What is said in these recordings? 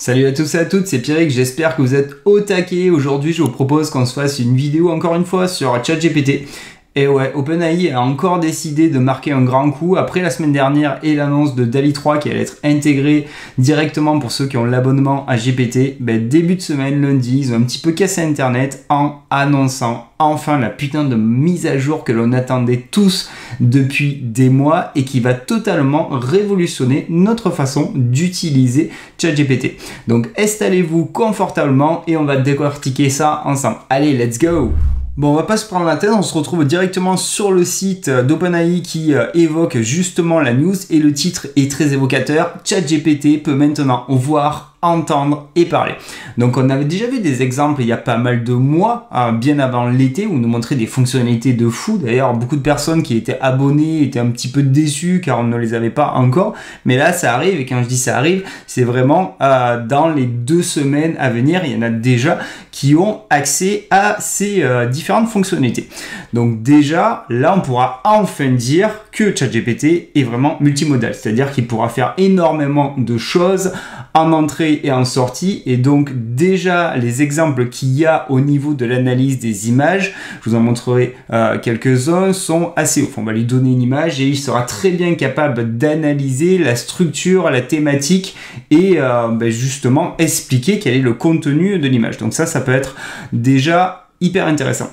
Salut à tous et à toutes, c'est Pierrick, j'espère que vous êtes au taquet. Aujourd'hui, je vous propose qu'on se fasse une vidéo encore une fois sur ChatGPT. Et ouais, OpenAI a encore décidé de marquer un grand coup après la semaine dernière et l'annonce de DALL-E 3 qui allait être intégré directement pour ceux qui ont l'abonnement à GPT. Début de semaine, lundi, ils ont un petit peu cassé Internet en annonçant enfin la putain de mise à jour que l'on attendait tous depuis des mois et qui va totalement révolutionner notre façon d'utiliser ChatGPT. Donc installez-vous confortablement et on va décortiquer ça ensemble. Allez, let's go! Bon, on va pas se prendre la tête, on se retrouve directement sur le site d'OpenAI qui évoque justement la news et le titre est très évocateur. ChatGPT peut maintenant voir, entendre et parler. Donc on avait déjà vu des exemples il y a pas mal de mois, bien avant l'été, où on nous montrait des fonctionnalités de fou. D'ailleurs, beaucoup de personnes qui étaient abonnées étaient un petit peu déçues car on ne les avait pas encore. Mais là, ça arrive et quand je dis ça arrive, c'est vraiment dans les 2 semaines à venir, il y en a déjà qui ont accès à ces différentes fonctionnalités. Donc déjà, là, on pourra enfin dire que ChatGPT est vraiment multimodal, c'est-à-dire qu'il pourra faire énormément de choses en entrée et en sortie, et donc déjà les exemples qu'il y a au niveau de l'analyse des images, je vous en montrerai quelques-uns, sont assez ouf. On va lui donner une image et il sera très bien capable d'analyser la structure, la thématique et justement expliquer quel est le contenu de l'image. Donc ça peut être déjà hyper intéressant.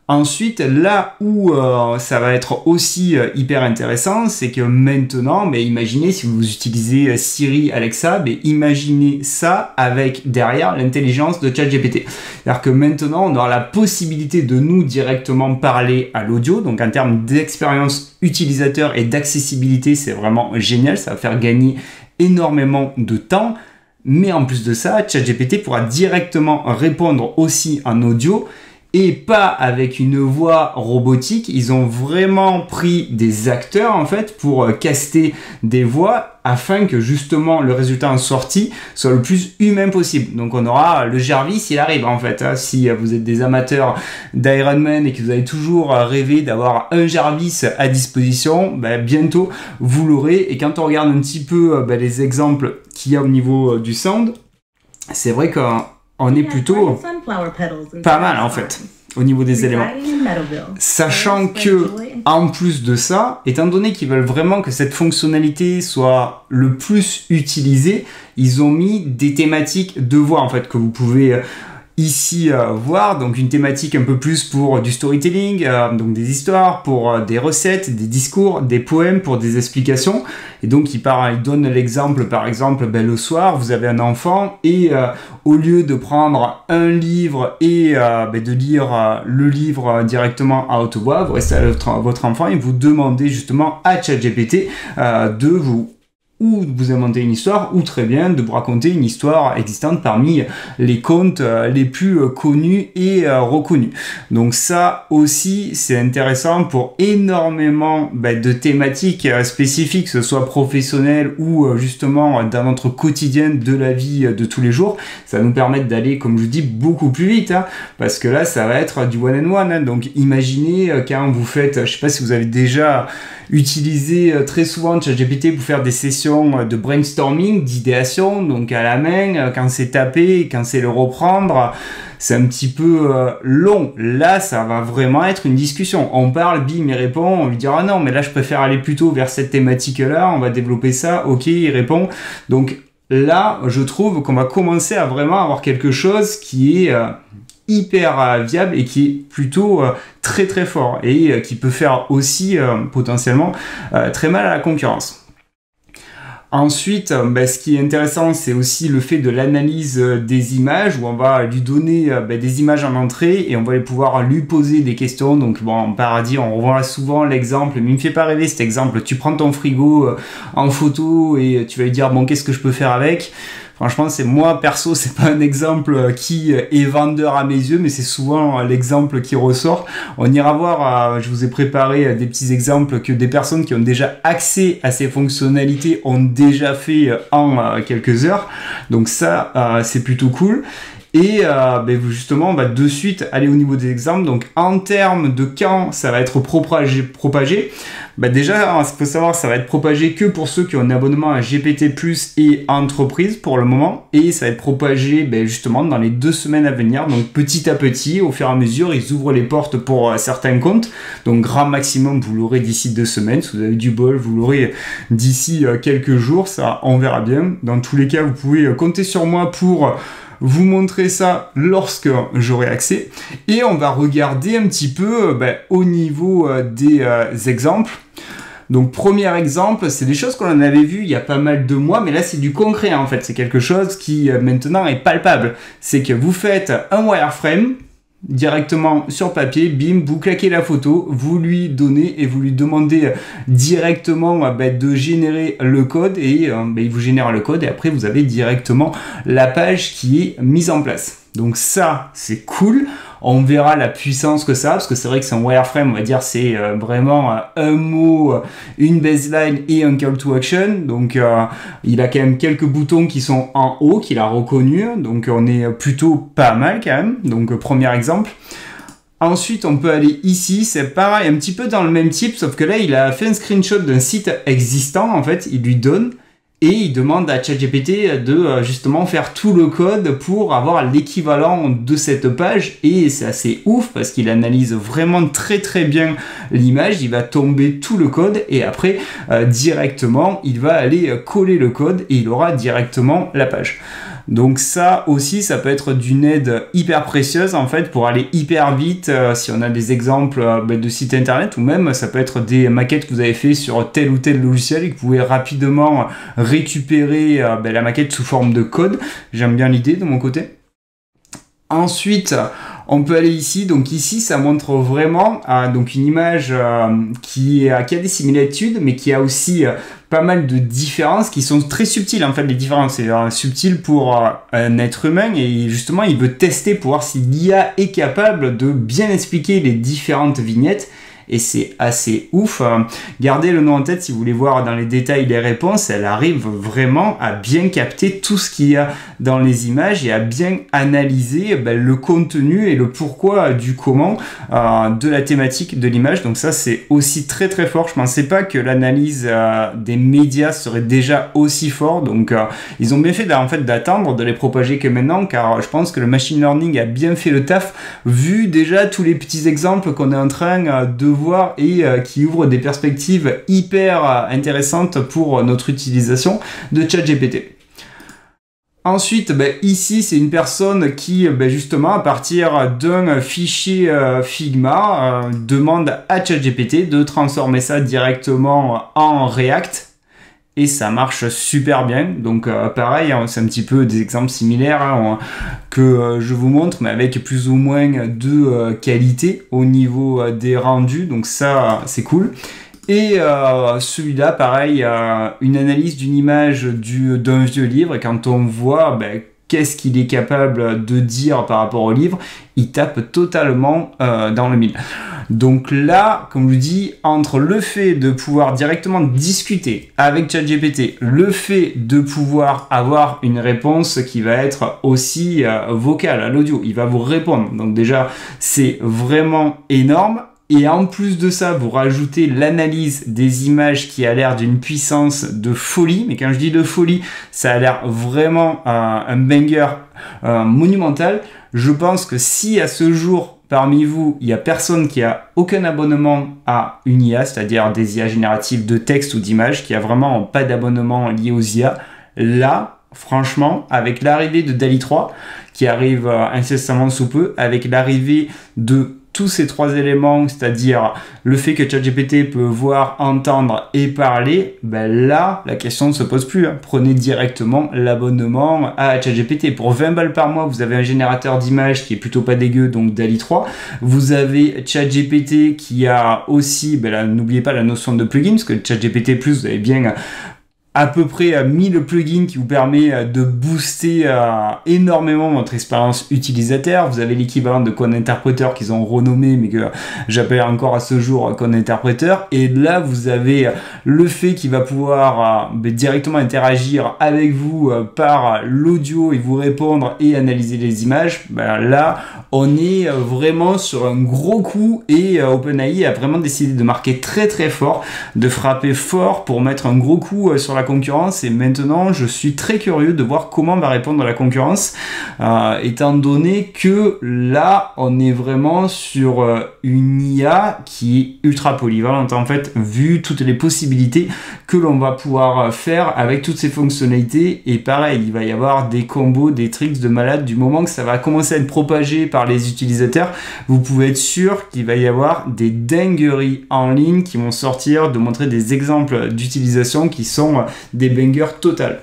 Ensuite, là où ça va être aussi hyper intéressant, c'est que maintenant, imaginez si vous utilisez Siri, Alexa, imaginez ça avec derrière l'intelligence de ChatGPT. C'est-à-dire que maintenant, on aura la possibilité de nous directement parler à l'audio. Donc en termes d'expérience utilisateur et d'accessibilité, c'est vraiment génial. Ça va faire gagner énormément de temps. Mais en plus de ça, ChatGPT pourra directement répondre aussi en audio et pas avec une voix robotique. Ils ont vraiment pris des acteurs en fait pour caster des voix afin que justement le résultat en sortie soit le plus humain possible. Donc on aura le Jarvis, il arrive en fait. Si vous êtes des amateurs d'Iron Man et que vous avez toujours rêvé d'avoir un Jarvis à disposition, bientôt vous l'aurez. Et quand on regarde un petit peu les exemples qu'il y a au niveau du sound, c'est vrai qu'on est plutôt pas mal en fait au niveau des éléments, sachant que en plus de ça, étant donné qu'ils veulent vraiment que cette fonctionnalité soit le plus utilisée, ils ont mis des thématiques de voix en fait que vous pouvez ici voir, donc une thématique un peu plus pour du storytelling, donc des histoires, pour des recettes, des discours, des poèmes, pour des explications. Et donc il donne l'exemple, par exemple, le soir vous avez un enfant et au lieu de prendre un livre et de lire le livre directement à haute voix, vous restez avec votre enfant et vous demandez justement à ChatGPT de vous inventer une histoire, ou très bien de vous raconter une histoire existante parmi les contes les plus connus et reconnus. Donc ça aussi, c'est intéressant pour énormément de thématiques spécifiques, que ce soit professionnelles ou justement dans notre quotidien de la vie de tous les jours. Ça va nous permettre d'aller, comme je dis, beaucoup plus vite, parce que là, ça va être du one-on-one. Donc imaginez quand vous faites, je sais pas si vous avez déjà utilisé très souvent ChatGPT pour faire des sessions de brainstorming, d'idéation, donc à la main, quand c'est tapé, quand c'est le reprendre, c'est un petit peu long. Là, ça va vraiment être une discussion. On parle, bim, il répond, on lui dira non, mais là, je préfère aller plutôt vers cette thématique-là, on va développer ça, ok, il répond. Donc là, je trouve qu'on va commencer à vraiment avoir quelque chose qui est hyper viable et qui est plutôt très très fort et qui peut faire aussi potentiellement très mal à la concurrence. Ensuite, ce qui est intéressant, c'est aussi le fait de l'analyse des images, où on va lui donner des images en entrée et on va pouvoir lui poser des questions. Donc bon, en paradis, on revoit souvent l'exemple, mais il me fait pas rêver cet exemple. Tu prends ton frigo en photo et tu vas lui dire bon, qu'est-ce que je peux faire avec? Franchement, moi perso, c'est pas un exemple qui est vendeur à mes yeux, mais c'est souvent l'exemple qui ressort. On ira voir, je vous ai préparé des petits exemples que des personnes qui ont déjà accès à ces fonctionnalités ont déjà fait en quelques heures. Donc ça, c'est plutôt cool. Et justement, on va de suite aller au niveau des exemples. Donc en termes de quand ça va être propagé, déjà, il faut savoir, ça va être propagé que pour ceux qui ont un abonnement à GPT+ et entreprise pour le moment. Et ça va être propagé justement dans les 2 semaines à venir. Donc petit à petit, au fur et à mesure, ils ouvrent les portes pour certains comptes. Donc grand maximum, vous l'aurez d'ici 2 semaines. Si vous avez du bol, vous l'aurez d'ici quelques jours. Ça, on verra bien. Dans tous les cas, vous pouvez compter sur moi pour vous montrer ça lorsque j'aurai accès. Et on va regarder un petit peu au niveau des exemples. Donc premier exemple, c'est des choses qu'on en avait vu il y a pas mal de mois, mais là c'est du concret en fait. C'est quelque chose qui maintenant est palpable. C'est que vous faites un wireframe directement sur papier, bim, vous claquez la photo, vous lui donnez et vous lui demandez directement de générer le code et il vous génère le code et après vous avez directement la page qui est mise en place. Donc ça, c'est cool. On verra la puissance que ça a, parce que c'est vrai que c'est un wireframe, on va dire, c'est vraiment un mot, une baseline et un call to action. Donc il a quand même quelques boutons qui sont en haut, qu'il a reconnu. Donc on est plutôt pas mal quand même. Donc premier exemple. Ensuite, on peut aller ici, c'est pareil, un petit peu dans le même type, sauf que là, il a fait un screenshot d'un site existant, en fait, il lui donne. Et il demande à ChatGPT de justement faire tout le code pour avoir l'équivalent de cette page. Et c'est assez ouf parce qu'il analyse vraiment très très bien l'image. Il va tomber tout le code et après directement il va aller coller le code et il aura directement la page. Donc ça aussi, ça peut être d'une aide hyper précieuse en fait pour aller hyper vite si on a des exemples de sites internet ou même ça peut être des maquettes que vous avez fait sur tel ou tel logiciel et que vous pouvez rapidement récupérer la maquette sous forme de code. J'aime bien l'idée de mon côté. Ensuite, on peut aller ici. Donc ici, ça montre vraiment donc une image qui a des similitudes, mais qui a aussi pas mal de différences qui sont très subtiles. En fait, les différences, c'est subtil pour un être humain et justement, il veut tester pour voir si l'IA est capable de bien expliquer les différentes vignettes. Et c'est assez ouf. Gardez le nom en tête si vous voulez voir dans les détails les réponses. Elle arrive vraiment à bien capter tout ce qu'il y a dans les images et à bien analyser le contenu et le pourquoi du comment de la thématique de l'image. Donc ça, c'est aussi très très fort. Je pensais pas que l'analyse des médias serait déjà aussi fort. Donc ils ont bien fait en fait d'attendre, de les propager que maintenant, car je pense que le machine learning a bien fait le taf, vu déjà tous les petits exemples qu'on est en train de voir et qui ouvre des perspectives hyper intéressantes pour notre utilisation de ChatGPT. Ensuite, ici, c'est une personne qui, justement, à partir d'un fichier Figma, demande à ChatGPT de transformer ça directement en React. Et ça marche super bien. Donc pareil, c'est un petit peu des exemples similaires que je vous montre, mais avec plus ou moins de qualité au niveau des rendus. Donc ça, c'est cool. Et celui-là, pareil, une analyse d'une image d'un vieux livre. Et quand on voit qu'est-ce qu'il est capable de dire par rapport au livre, il tape totalement dans le mille. Donc là, comme je vous dis, entre le fait de pouvoir directement discuter avec ChatGPT, le fait de pouvoir avoir une réponse qui va être aussi vocale à l'audio, il va vous répondre. Donc déjà, c'est vraiment énorme. Et en plus de ça, vous rajoutez l'analyse des images qui a l'air d'une puissance de folie. Mais quand je dis de folie, ça a l'air vraiment un banger monumental. Je pense que si à ce jour, parmi vous, il n'y a personne qui a aucun abonnement à une IA, c'est-à-dire des IA génératives de texte ou d'images, qui a vraiment pas d'abonnement lié aux IA, là, franchement, avec l'arrivée de DALL-E 3, qui arrive incessamment sous peu, avec l'arrivée de tous ces trois éléments, c'est-à-dire le fait que ChatGPT peut voir, entendre et parler, là, la question ne se pose plus. Prenez directement l'abonnement à ChatGPT. Pour 20 balles par mois, vous avez un générateur d'images qui est plutôt pas dégueu, donc DALL-E 3. Vous avez ChatGPT qui a aussi, n'oubliez pas la notion de plugin, parce que ChatGPT+, vous avez bien à peu près 1000 plugins qui vous permet de booster énormément votre expérience utilisateur. Vous avez l'équivalent de Code Interpreter qu'ils ont renommé, mais que j'appelle encore à ce jour Code Interpreter. Et là, vous avez le fait qu'il va pouvoir directement interagir avec vous par l'audio et vous répondre et analyser les images. Ben là, on est vraiment sur un gros coup et OpenAI a vraiment décidé de marquer très très fort, de frapper fort pour mettre un gros coup sur la concurrence. Et maintenant, je suis très curieux de voir comment va répondre la concurrence, étant donné que là, on est vraiment sur une IA qui est ultra polyvalente en fait, vu toutes les possibilités que l'on va pouvoir faire avec toutes ces fonctionnalités. Et pareil, il va y avoir des combos, des tricks de malade. Du moment que ça va commencer à être propagé par les utilisateurs, vous pouvez être sûr qu'il va y avoir des dingueries en ligne qui vont sortir, de montrer des exemples d'utilisation qui sont des bangers total.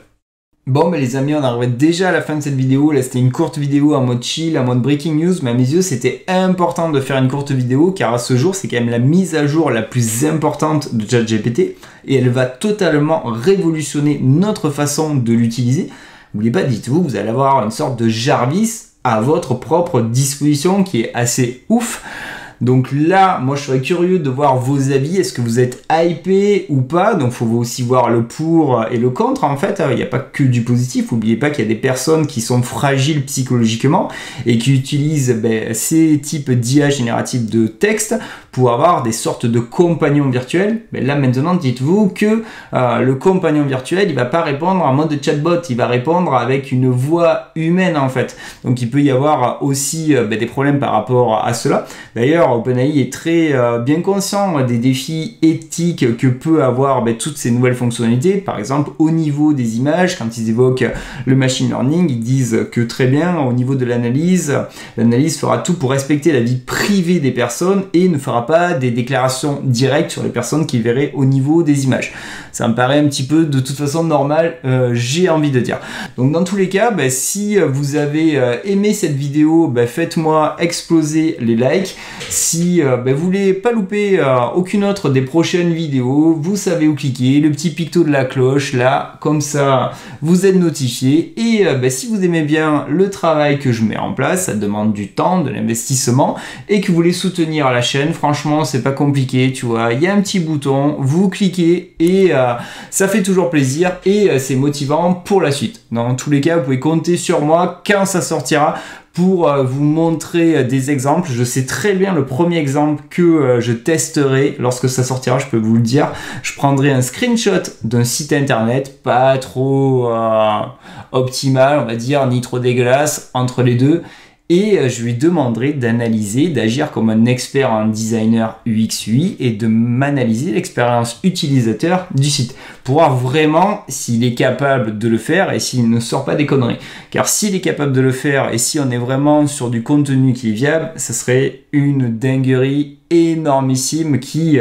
Bon les amis, on arrive déjà à la fin de cette vidéo. Là c'était une courte vidéo en mode chill, en mode breaking news, mais à mes yeux c'était important de faire une courte vidéo car à ce jour c'est quand même la mise à jour la plus importante de ChatGPT et elle va totalement révolutionner notre façon de l'utiliser. N'oubliez pas, dites-vous, vous allez avoir une sorte de Jarvis à votre propre disposition qui est assez ouf. Donc là, moi je serais curieux de voir vos avis. Est-ce que vous êtes hypé ou pas? Donc il faut aussi voir le pour et le contre en fait. Il n'y a pas que du positif. N'oubliez pas qu'il y a des personnes qui sont fragiles psychologiquement et qui utilisent ces types d'IA génératifs de texte pour avoir des sortes de compagnons virtuels. Mais là maintenant, dites-vous que le compagnon virtuel, il va pas répondre en mode chatbot. Il va répondre avec une voix humaine en fait. Donc il peut y avoir aussi des problèmes par rapport à cela. D'ailleurs, OpenAI est très bien conscient des défis éthiques que peut avoir toutes ces nouvelles fonctionnalités. Par exemple, au niveau des images, quand ils évoquent le machine learning, ils disent que très bien, au niveau de l'analyse fera tout pour respecter la vie privée des personnes et ne fera pas des déclarations directes sur les personnes qui verraient au niveau des images. Ça me paraît un petit peu de toute façon normal, j'ai envie de dire. Donc dans tous les cas, si vous avez aimé cette vidéo, faites-moi exploser les likes. Si vous voulez pas louper aucune autre des prochaines vidéos, vous savez où cliquer, le petit picto de la cloche là, comme ça vous êtes notifié. Et si vous aimez bien le travail que je mets en place, ça demande du temps, de l'investissement, et que vous voulez soutenir la chaîne, franchement c'est pas compliqué, tu vois, il y a un petit bouton, vous cliquez et ça fait toujours plaisir et c'est motivant pour la suite. Dans tous les cas, vous pouvez compter sur moi quand ça sortira pour vous montrer des exemples. Je sais très bien le premier exemple que je testerai lorsque ça sortira, je peux vous le dire. Je prendrai un screenshot d'un site internet, pas trop optimal, on va dire, ni trop dégueulasse, entre les deux. Et je lui demanderai d'analyser, d'agir comme un expert en designer UX UI et de m'analyser l'expérience utilisateur du site pour voir vraiment s'il est capable de le faire et s'il ne sort pas des conneries. Car s'il est capable de le faire et si on est vraiment sur du contenu qui est viable, ça serait une dinguerie énormissime qui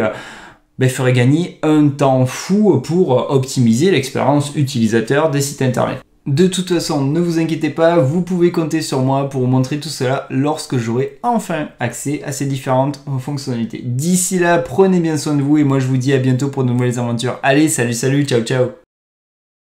ferait gagner un temps fou pour optimiser l'expérience utilisateur des sites internet. De toute façon, ne vous inquiétez pas, vous pouvez compter sur moi pour vous montrer tout cela lorsque j'aurai enfin accès à ces différentes fonctionnalités. D'ici là, prenez bien soin de vous et moi je vous dis à bientôt pour de nouvelles aventures. Allez, salut, ciao, ciao!